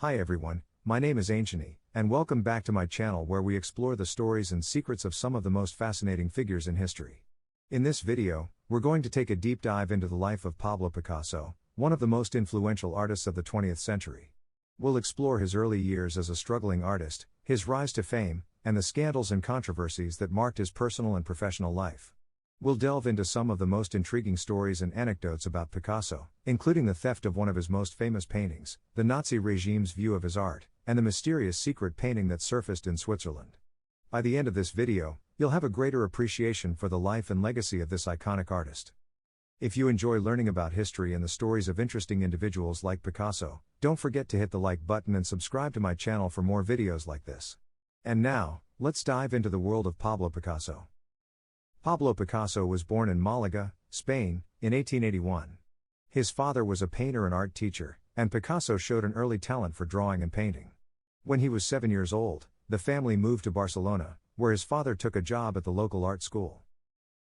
Hi everyone, my name is Anciency, and welcome back to my channel where we explore the stories and secrets of some of the most fascinating figures in history. In this video, we're going to take a deep dive into the life of Pablo Picasso, one of the most influential artists of the 20th century. We'll explore his early years as a struggling artist, his rise to fame, and the scandals and controversies that marked his personal and professional life. We'll delve into some of the most intriguing stories and anecdotes about Picasso, including the theft of one of his most famous paintings, the Nazi regime's view of his art, and the mysterious secret painting that surfaced in Switzerland. By the end of this video, you'll have a greater appreciation for the life and legacy of this iconic artist. If you enjoy learning about history and the stories of interesting individuals like Picasso, don't forget to hit the like button and subscribe to my channel for more videos like this. And now, let's dive into the world of Pablo Picasso. Pablo Picasso was born in Malaga, Spain, in 1881. His father was a painter and art teacher, and Picasso showed an early talent for drawing and painting. When he was 7 years old, the family moved to Barcelona, where his father took a job at the local art school.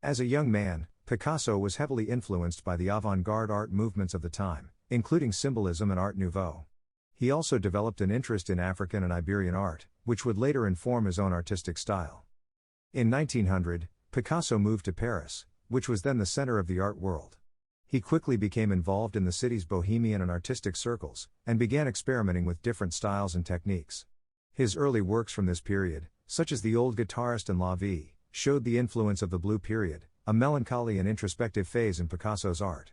As a young man, Picasso was heavily influenced by the avant-garde art movements of the time, including Symbolism and Art Nouveau. He also developed an interest in African and Iberian art, which would later inform his own artistic style. In 1900, Picasso moved to Paris, which was then the center of the art world. He quickly became involved in the city's bohemian and artistic circles, and began experimenting with different styles and techniques. His early works from this period, such as The Old Guitarist and La Vie, showed the influence of the Blue Period, a melancholy and introspective phase in Picasso's art.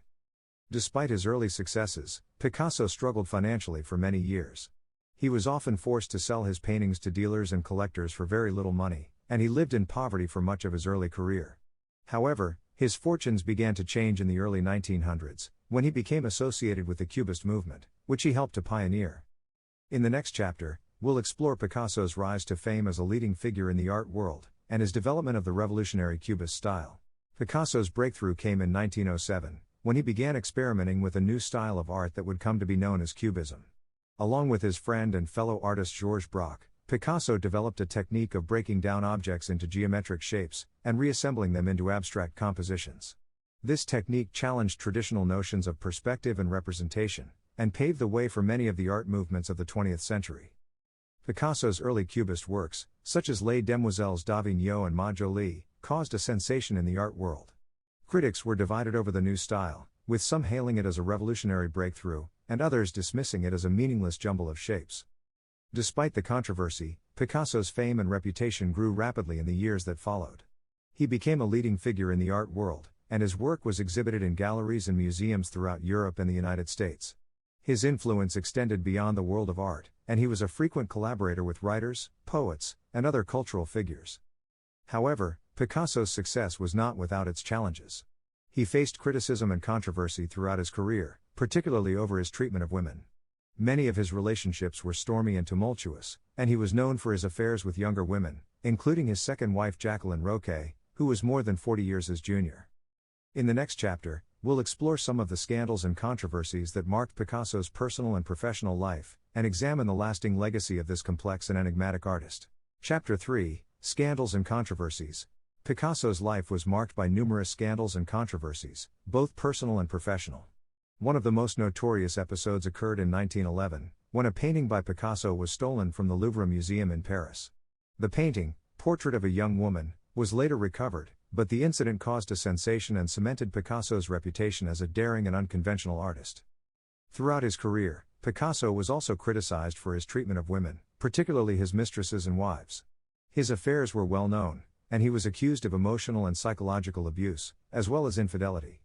Despite his early successes, Picasso struggled financially for many years. He was often forced to sell his paintings to dealers and collectors for very little money, and he lived in poverty for much of his early career. However, his fortunes began to change in the early 1900s, when he became associated with the Cubist movement, which he helped to pioneer. In the next chapter, we'll explore Picasso's rise to fame as a leading figure in the art world, and his development of the revolutionary Cubist style. Picasso's breakthrough came in 1907, when he began experimenting with a new style of art that would come to be known as Cubism. Along with his friend and fellow artist Georges Braque, Picasso developed a technique of breaking down objects into geometric shapes, and reassembling them into abstract compositions. This technique challenged traditional notions of perspective and representation, and paved the way for many of the art movements of the 20th century. Picasso's early Cubist works, such as Les Demoiselles d'Avignon and Ma Jolie, caused a sensation in the art world. Critics were divided over the new style, with some hailing it as a revolutionary breakthrough, and others dismissing it as a meaningless jumble of shapes. Despite the controversy, Picasso's fame and reputation grew rapidly in the years that followed. He became a leading figure in the art world, and his work was exhibited in galleries and museums throughout Europe and the United States. His influence extended beyond the world of art, and he was a frequent collaborator with writers, poets, and other cultural figures. However, Picasso's success was not without its challenges. He faced criticism and controversy throughout his career, particularly over his treatment of women. Many of his relationships were stormy and tumultuous, and he was known for his affairs with younger women, including his second wife Jacqueline Roquet, who was more than 40 years his junior. In the next chapter, we'll explore some of the scandals and controversies that marked Picasso's personal and professional life, and examine the lasting legacy of this complex and enigmatic artist. Chapter 3: Scandals and Controversies. Picasso's life was marked by numerous scandals and controversies, both personal and professional. One of the most notorious episodes occurred in 1911, when a painting by Picasso was stolen from the Louvre Museum in Paris. The painting, Portrait of a Young Woman, was later recovered, but the incident caused a sensation and cemented Picasso's reputation as a daring and unconventional artist. Throughout his career, Picasso was also criticized for his treatment of women, particularly his mistresses and wives. His affairs were well known, and he was accused of emotional and psychological abuse, as well as infidelity.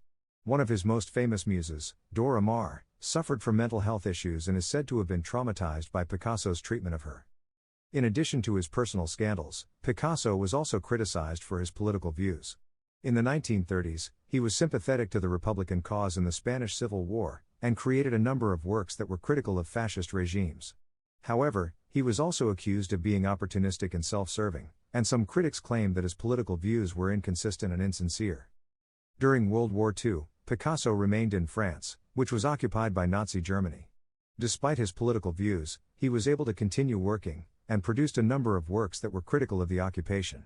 One of his most famous muses, Dora Maar, suffered from mental health issues and is said to have been traumatized by Picasso's treatment of her. In addition to his personal scandals, Picasso was also criticized for his political views. In the 1930s, he was sympathetic to the Republican cause in the Spanish Civil War, and created a number of works that were critical of fascist regimes. However, he was also accused of being opportunistic and self-serving, and some critics claimed that his political views were inconsistent and insincere. During World War II, Picasso remained in France, which was occupied by Nazi Germany. Despite his political views, he was able to continue working, and produced a number of works that were critical of the occupation.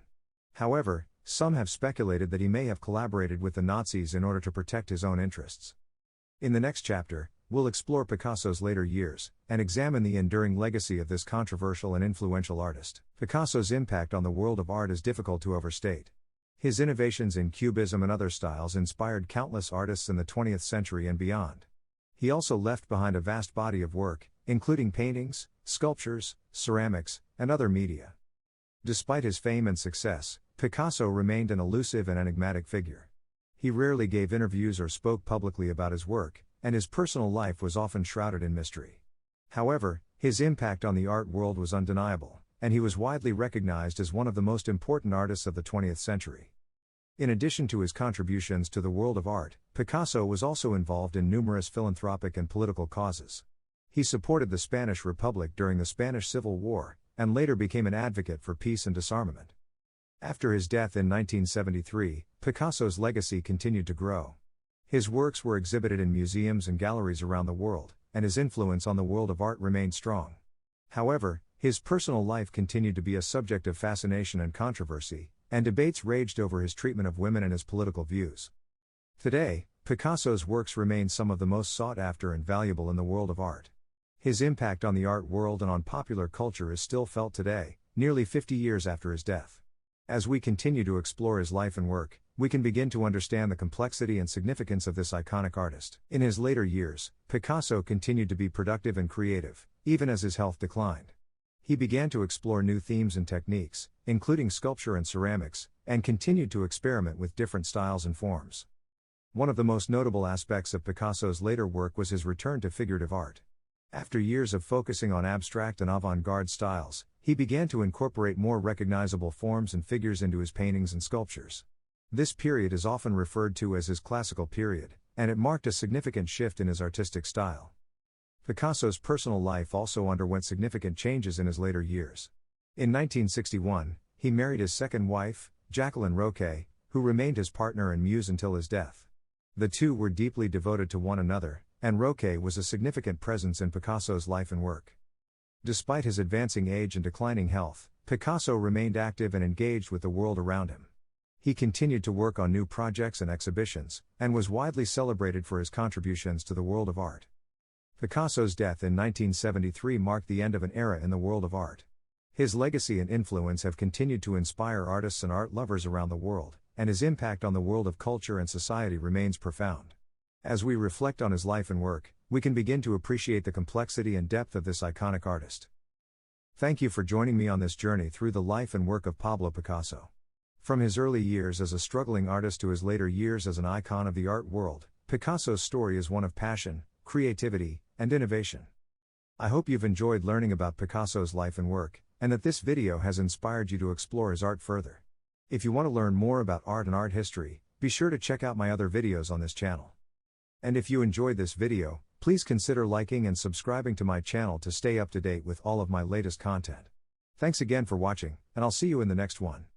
However, some have speculated that he may have collaborated with the Nazis in order to protect his own interests. In the next chapter, we'll explore Picasso's later years, and examine the enduring legacy of this controversial and influential artist. Picasso's impact on the world of art is difficult to overstate. His innovations in Cubism and other styles inspired countless artists in the 20th century and beyond. He also left behind a vast body of work, including paintings, sculptures, ceramics, and other media. Despite his fame and success, Picasso remained an elusive and enigmatic figure. He rarely gave interviews or spoke publicly about his work, and his personal life was often shrouded in mystery. However, his impact on the art world was undeniable, and he was widely recognized as one of the most important artists of the 20th century. In addition to his contributions to the world of art, Picasso was also involved in numerous philanthropic and political causes. He supported the Spanish Republic during the Spanish Civil War, and later became an advocate for peace and disarmament. After his death in 1973, Picasso's legacy continued to grow. His works were exhibited in museums and galleries around the world, and his influence on the world of art remained strong. However, his personal life continued to be a subject of fascination and controversy, and debates raged over his treatment of women and his political views. Today, Picasso's works remain some of the most sought after and valuable in the world of art. His impact on the art world and on popular culture is still felt today, nearly 50 years after his death. As we continue to explore his life and work, we can begin to understand the complexity and significance of this iconic artist. In his later years, Picasso continued to be productive and creative, even as his health declined. He began to explore new themes and techniques, including sculpture and ceramics, and continued to experiment with different styles and forms. One of the most notable aspects of Picasso's later work was his return to figurative art. After years of focusing on abstract and avant-garde styles, he began to incorporate more recognizable forms and figures into his paintings and sculptures. This period is often referred to as his classical period, and it marked a significant shift in his artistic style. Picasso's personal life also underwent significant changes in his later years. In 1961, he married his second wife, Jacqueline Roque, who remained his partner and muse until his death. The two were deeply devoted to one another, and Roque was a significant presence in Picasso's life and work. Despite his advancing age and declining health, Picasso remained active and engaged with the world around him. He continued to work on new projects and exhibitions, and was widely celebrated for his contributions to the world of art. Picasso's death in 1973 marked the end of an era in the world of art. His legacy and influence have continued to inspire artists and art lovers around the world, and his impact on the world of culture and society remains profound. As we reflect on his life and work, we can begin to appreciate the complexity and depth of this iconic artist. Thank you for joining me on this journey through the life and work of Pablo Picasso. From his early years as a struggling artist to his later years as an icon of the art world, Picasso's story is one of passion, creativity, and innovation. I hope you've enjoyed learning about Picasso's life and work, and that this video has inspired you to explore his art further. If you want to learn more about art and art history, be sure to check out my other videos on this channel. And if you enjoyed this video, please consider liking and subscribing to my channel to stay up to date with all of my latest content. Thanks again for watching, and I'll see you in the next one.